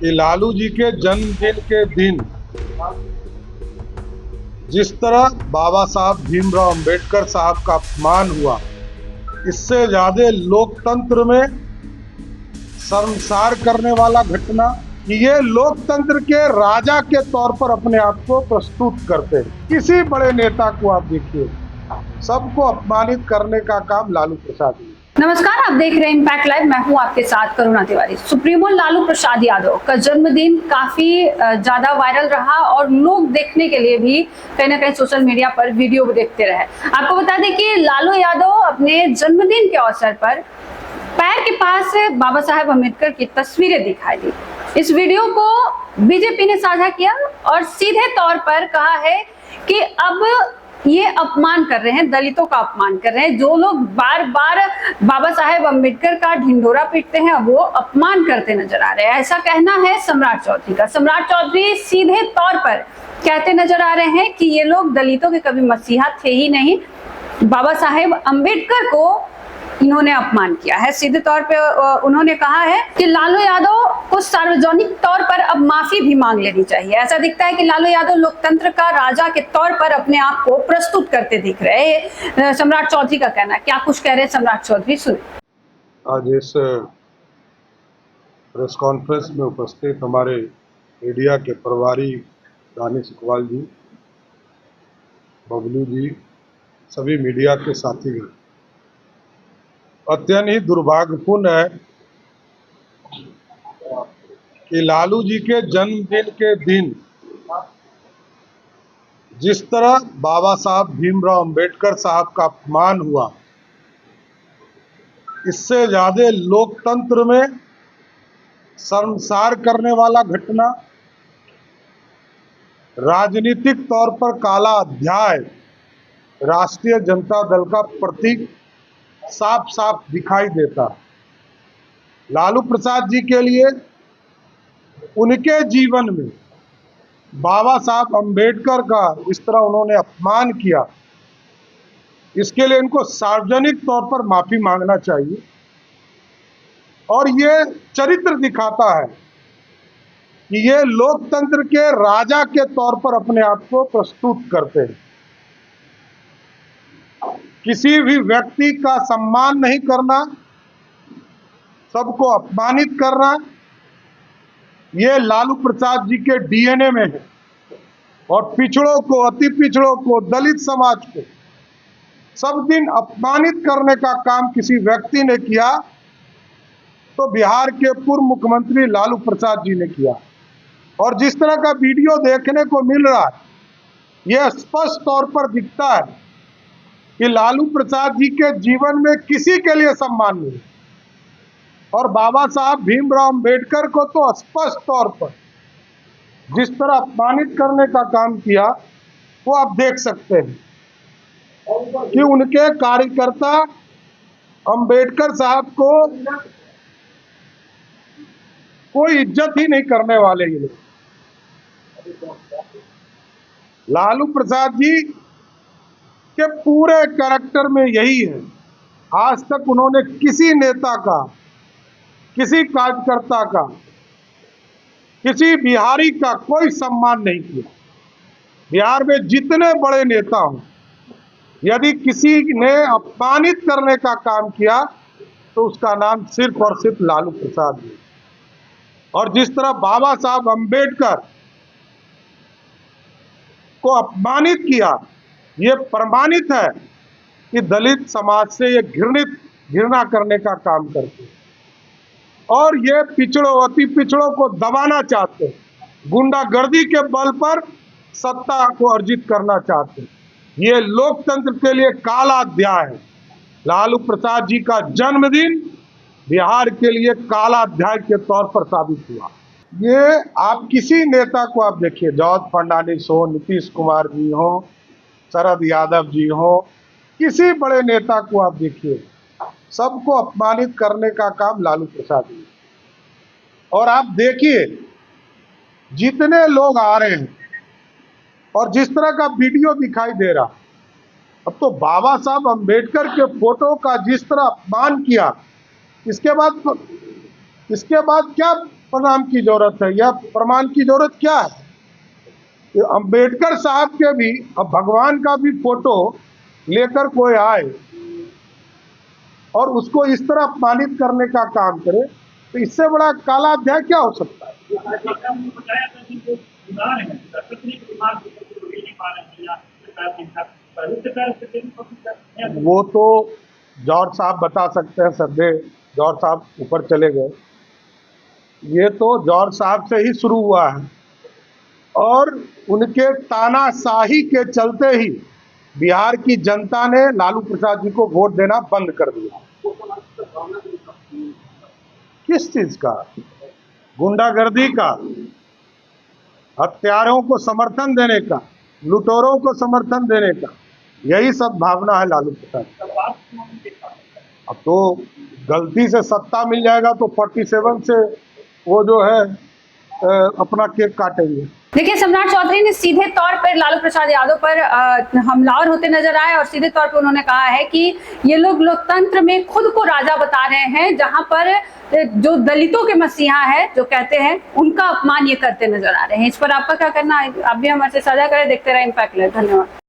कि लालू जी के जन्मदिन के दिन जिस तरह बाबा साहब भीमराव अंबेडकर साहब का अपमान हुआ, इससे ज्यादा लोकतंत्र में शर्मसार करने वाला घटना कि ये लोकतंत्र के राजा के तौर पर अपने आप को प्रस्तुत करते हैं। किसी बड़े नेता को आप देखिए, सबको अपमानित करने का काम लालू प्रसाद ने। नमस्कार, आप देख रहे हैं इम्पैक्ट लाइव। मैं हूं आपके साथ करुणा तिवारी। सुप्रीमो लालू प्रसाद यादव का जन्मदिन काफी ज्यादा वायरल रहा और लोग देखने के लिए भी कहीं ना कहीं सोशल मीडिया पर वीडियो देखते रहे। आपको बता दें कि लालू यादव अपने जन्मदिन के अवसर पर पैर के पास बाबा साहेब अम्बेडकर की तस्वीरें दिखाई दी। इस वीडियो को बीजेपी ने साझा किया और सीधे तौर पर कहा है कि अब ये अपमान कर रहे हैं, दलितों का अपमान कर रहे हैं। जो लोग बार बार बाबा साहेब अम्बेडकर का ढिंढोरा पीटते हैं वो अपमान करते नजर आ रहे हैं, ऐसा कहना है सम्राट चौधरी का। सम्राट चौधरी सीधे तौर पर कहते नजर आ रहे हैं कि ये लोग दलितों के कभी मसीहा थे ही नहीं, बाबा साहेब अम्बेडकर को इन्होंने अपमान किया है। सीधे तौर पे उन्होंने कहा है कि लालू यादव को सार्वजनिक तौर पर अब माफी भी मांग लेनी चाहिए। ऐसा दिखता है कि लालू यादव लोकतंत्र का राजा के तौर पर अपने आप को प्रस्तुत करते दिख रहे हैं। सम्राट चौधरी का कहना है, क्या कुछ कह रहे हैं सम्राट चौधरी, सुने। आज इस प्रेस कॉन्फ्रेंस में उपस्थित हमारे मीडिया के प्रभारी दानिश इकबाल जी, बबलू जी, सभी मीडिया के साथीगण, अत्यंत ही दुर्भाग्यपूर्ण है कि लालू जी के जन्मदिन के दिन जिस तरह बाबा साहब भीमराव अंबेडकर साहब का अपमान हुआ, इससे ज्यादा लोकतंत्र में शर्मसार करने वाला घटना, राजनीतिक तौर पर काला अध्याय राष्ट्रीय जनता दल का प्रतीक साफ साफ दिखाई देता। लालू प्रसाद जी के लिए उनके जीवन में बाबा साहब अम्बेडकर का इस तरह उन्होंने अपमान किया, इसके लिए इनको सार्वजनिक तौर पर माफी मांगना चाहिए। और ये चरित्र दिखाता है कि ये लोकतंत्र के राजा के तौर पर अपने आप को प्रस्तुत करते हैं। किसी भी व्यक्ति का सम्मान नहीं करना, सबको अपमानित करना, ये लालू प्रसाद जी के डीएनए में है। और पिछड़ों को, अति पिछड़ों को, दलित समाज को सब दिन अपमानित करने का काम किसी व्यक्ति ने किया तो बिहार के पूर्व मुख्यमंत्री लालू प्रसाद जी ने किया। और जिस तरह का वीडियो देखने को मिल रहा है, यह स्पष्ट तौर पर दिखता है कि लालू प्रसाद जी के जीवन में किसी के लिए सम्मान नहीं। और बाबा साहब भीमराव अंबेडकर को तो स्पष्ट तौर पर जिस तरह अपमानित करने का काम किया वो आप देख सकते हैं कि उनके कार्यकर्ता अंबेडकर साहब को कोई इज्जत ही नहीं करने वाले ये लोग। लालू प्रसाद जी के पूरे कैरेक्टर में यही है। आज तक उन्होंने किसी नेता का, किसी कार्यकर्ता का, किसी बिहारी का कोई सम्मान नहीं किया। बिहार में जितने बड़े नेता हों, यदि किसी ने अपमानित करने का काम किया तो उसका नाम सिर्फ और सिर्फ लालू प्रसाद है। और जिस तरह बाबा साहब अम्बेडकर को अपमानित किया, ये प्रमाणित है कि दलित समाज से ये घृणा करने का काम करते हैं। और ये पिछड़ों, अति पिछड़ों को दबाना चाहते हैं, गुंडागर्दी के बल पर सत्ता को अर्जित करना चाहते हैं। ये लोकतंत्र के लिए काला अध्याय है। लालू प्रसाद जी का जन्मदिन बिहार के लिए काला अध्याय के तौर पर साबित हुआ। ये आप किसी नेता को आप देखिए, जॉर्ज फर्नांडिस हो, नीतीश कुमार जी हो, शरद यादव जी हो, किसी बड़े नेता को आप देखिए, सबको अपमानित करने का काम लालू प्रसाद जी। और आप देखिए जितने लोग आ रहे हैं और जिस तरह का वीडियो दिखाई दे रहा, अब तो बाबा साहब अम्बेडकर के फोटो का जिस तरह अपमान किया, इसके बाद क्या प्रणाम की जरूरत है या प्रमाण की जरूरत क्या है? ये अंबेडकर साहब के भी, अब भगवान का भी फोटो लेकर कोई आए और उसको इस तरह अपमानित करने का काम करे, तो इससे बड़ा काला अध्याय क्या हो सकता है? वो तो जौहर साहब बता सकते हैं, सदे जौहर साहब ऊपर चले गए। ये तो जौहर साहब से ही शुरू हुआ है और उनके तानाशाही के चलते ही बिहार की जनता ने लालू प्रसाद जी को वोट देना बंद कर दिया। किस चीज का? गुंडागर्दी का, हत्यारों को समर्थन देने का, लुटेरों को समर्थन देने का, यही सब भावना है लालू प्रसाद। अब तो गलती से सत्ता मिल जाएगा तो 47 से वो जो है अपना केक काटेंगे। देखिए, सम्राट चौधरी ने सीधे तौर पर लालू प्रसाद यादव पर हमलावर होते नजर आए और सीधे तौर पर उन्होंने कहा है कि ये लोग लोकतंत्र में खुद को राजा बता रहे हैं, जहां पर जो दलितों के मसीहा है जो कहते हैं उनका अपमान ये करते नजर आ रहे हैं। इस पर आपका क्या कहना है? आप भी हमारे से साझा करें। देखते रहे इम्पैक्ट लाइव। धन्यवाद।